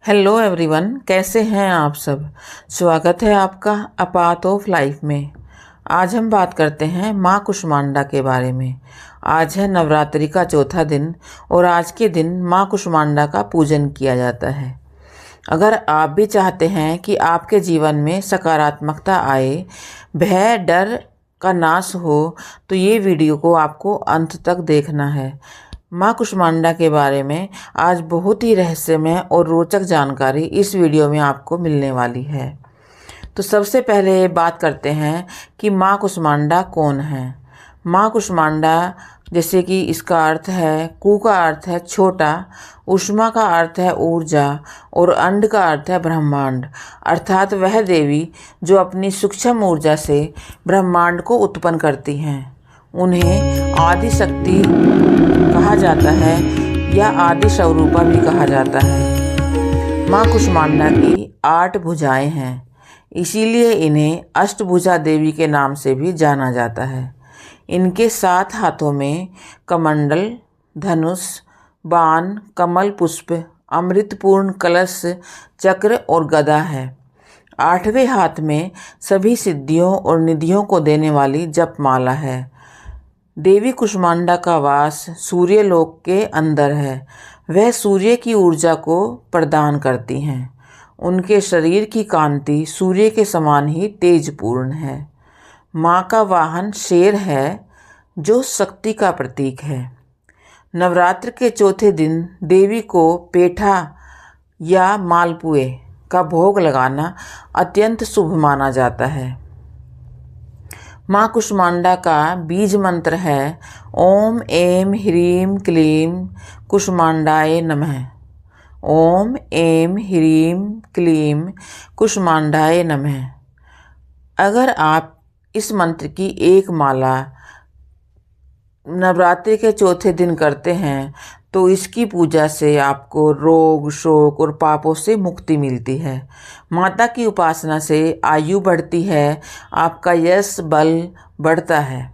Hello everyone, कैसे हैं आप सब। स्वागत है आपका अ पाथ ऑफ लाइफ में। आज हम बात करते हैं माँ कुष्मांडा के बारे में। आज है नवरात्रि का चौथा दिन और आज के दिन माँ कुष्मांडा का पूजन किया जाता है। अगर आप भी चाहते हैं कि आपके जीवन में सकारात्मकता आए, भय डर का नाश हो, तो ये वीडियो को आपको अंत तक देखना है। माँ कुष्मांडा के बारे में आज बहुत ही रहस्यमय और रोचक जानकारी इस वीडियो में आपको मिलने वाली है। तो सबसे पहले बात करते हैं कि माँ कुष्मांडा कौन है। माँ कुष्मांडा जैसे कि इसका अर्थ है, कु का अर्थ है छोटा, उष्मा का अर्थ है ऊर्जा और अंड का अर्थ है ब्रह्मांड, अर्थात वह देवी जो अपनी सूक्ष्म ऊर्जा से ब्रह्मांड को उत्पन्न करती हैं। उन्हें आदि शक्ति कहा जाता है या आदि स्वरूपा भी कहा जाता है। माँ कुष्मांडा की 8 भुजाएं हैं, इसीलिए इन्हें अष्टभुजा देवी के नाम से भी जाना जाता है। इनके 7 हाथों में कमंडल, धनुष, बाण, कमल पुष्प, अमृतपूर्ण कलश, चक्र और गदा है। 8वें हाथ में सभी सिद्धियों और निधियों को देने वाली जपमाला है। देवी कुष्मांडा का वास सूर्यलोक के अंदर है। वह सूर्य की ऊर्जा को प्रदान करती हैं। उनके शरीर की कांति सूर्य के समान ही तेजपूर्ण है। माँ का वाहन शेर है जो शक्ति का प्रतीक है। नवरात्र के चौथे दिन देवी को पेठा या मालपुए का भोग लगाना अत्यंत शुभ माना जाता है। माँ कुष्मांडा का बीज मंत्र है ओम ऐं ह्रीं क्लीं कुष्मांडाय नमः। ओम ऐं ह्रीं क्लीं कुष्मांडाय नमः। अगर आप इस मंत्र की एक माला नवरात्रि के चौथे दिन करते हैं तो इसकी पूजा से आपको रोग, शोक और पापों से मुक्ति मिलती है। माता की उपासना से आयु बढ़ती है, आपका यश बल बढ़ता है।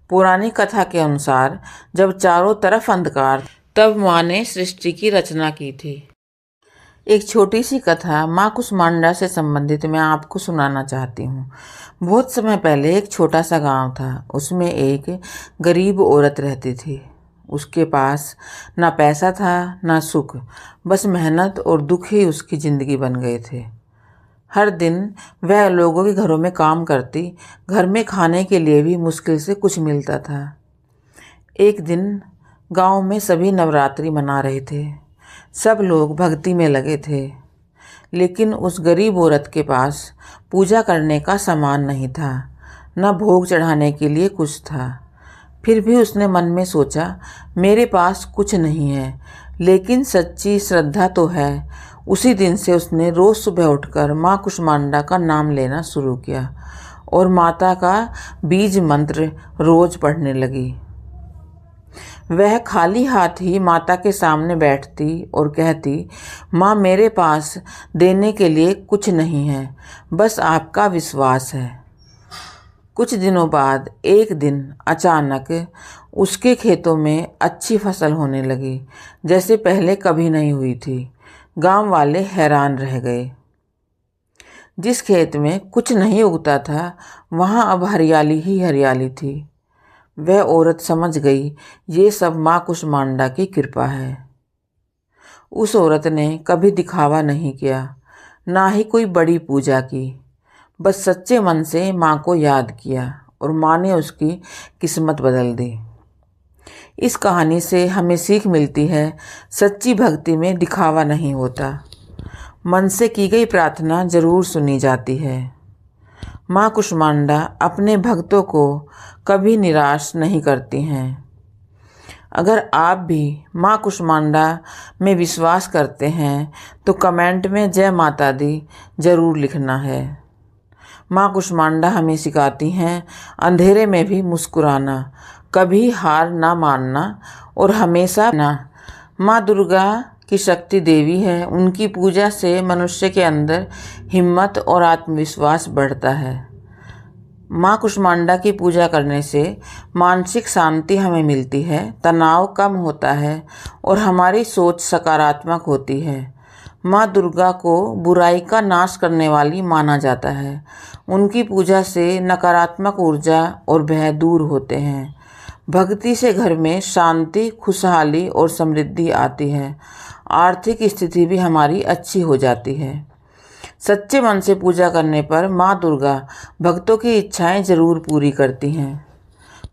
पुरानी कथा के अनुसार जब चारों तरफ अंधकार, तब माँ ने सृष्टि की रचना की थी। एक छोटी सी कथा माँ कुष्मांडा से संबंधित मैं आपको सुनाना चाहती हूँ। बहुत समय पहले एक छोटा सा गांव था। उसमें एक गरीब औरत रहती थी। उसके पास ना पैसा था ना सुख, बस मेहनत और दुख ही उसकी ज़िंदगी बन गए थे। हर दिन वह लोगों के घरों में काम करती, घर में खाने के लिए भी मुश्किल से कुछ मिलता था। एक दिन गांव में सभी नवरात्रि मना रहे थे। सब लोग भक्ति में लगे थे, लेकिन उस गरीब औरत के पास पूजा करने का सामान नहीं था, न भोग चढ़ाने के लिए कुछ था। फिर भी उसने मन में सोचा, मेरे पास कुछ नहीं है, लेकिन सच्ची श्रद्धा तो है। उसी दिन से उसने रोज़ सुबह उठकर माँ कुष्मांडा का नाम लेना शुरू किया और माता का बीज मंत्र रोज़ पढ़ने लगी। वह खाली हाथ ही माता के सामने बैठती और कहती, माँ मेरे पास देने के लिए कुछ नहीं है, बस आपका विश्वास है। कुछ दिनों बाद एक दिन अचानक उसके खेतों में अच्छी फसल होने लगी, जैसे पहले कभी नहीं हुई थी। गांव वाले हैरान रह गए। जिस खेत में कुछ नहीं उगता था, वहां अब हरियाली ही हरियाली थी। वह औरत समझ गई, ये सब माँ कुष्मांडा की कृपा है। उस औरत ने कभी दिखावा नहीं किया, ना ही कोई बड़ी पूजा की, बस सच्चे मन से माँ को याद किया और माँ ने उसकी किस्मत बदल दी। इस कहानी से हमें सीख मिलती है, सच्ची भक्ति में दिखावा नहीं होता, मन से की गई प्रार्थना जरूर सुनी जाती है। माँ कुष्मांडा अपने भक्तों को कभी निराश नहीं करती हैं। अगर आप भी माँ कुष्मांडा में विश्वास करते हैं तो कमेंट में जय माता दी जरूर लिखना है। माँ कुष्मांडा हमें सिखाती हैं अंधेरे में भी मुस्कुराना, कभी हार ना मानना और हमेशा ना। माँ दुर्गा की शक्ति देवी है। उनकी पूजा से मनुष्य के अंदर हिम्मत और आत्मविश्वास बढ़ता है। माँ कुष्मांडा की पूजा करने से मानसिक शांति हमें मिलती है, तनाव कम होता है और हमारी सोच सकारात्मक होती है। माँ दुर्गा को बुराई का नाश करने वाली माना जाता है। उनकी पूजा से नकारात्मक ऊर्जा और भय दूर होते हैं। भक्ति से घर में शांति, खुशहाली और समृद्धि आती है। आर्थिक स्थिति भी हमारी अच्छी हो जाती है। सच्चे मन से पूजा करने पर माँ दुर्गा भक्तों की इच्छाएं जरूर पूरी करती हैं।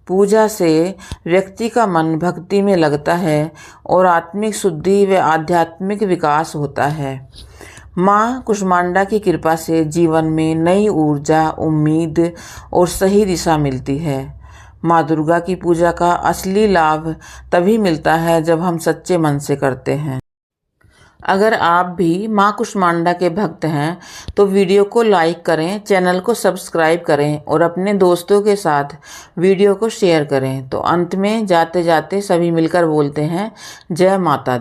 पूजा से व्यक्ति का मन भक्ति में लगता है और आत्मिक शुद्धि व आध्यात्मिक विकास होता है। माँ कुष्मांडा की कृपा से जीवन में नई ऊर्जा, उम्मीद और सही दिशा मिलती है। माँ दुर्गा की पूजा का असली लाभ तभी मिलता है जब हम सच्चे मन से करते हैं। अगर आप भी माँ कुष्मांडा के भक्त हैं तो वीडियो को लाइक करें, चैनल को सब्सक्राइब करें और अपने दोस्तों के साथ वीडियो को शेयर करें। तो अंत में जाते जाते सभी मिलकर बोलते हैं, जय माता दी।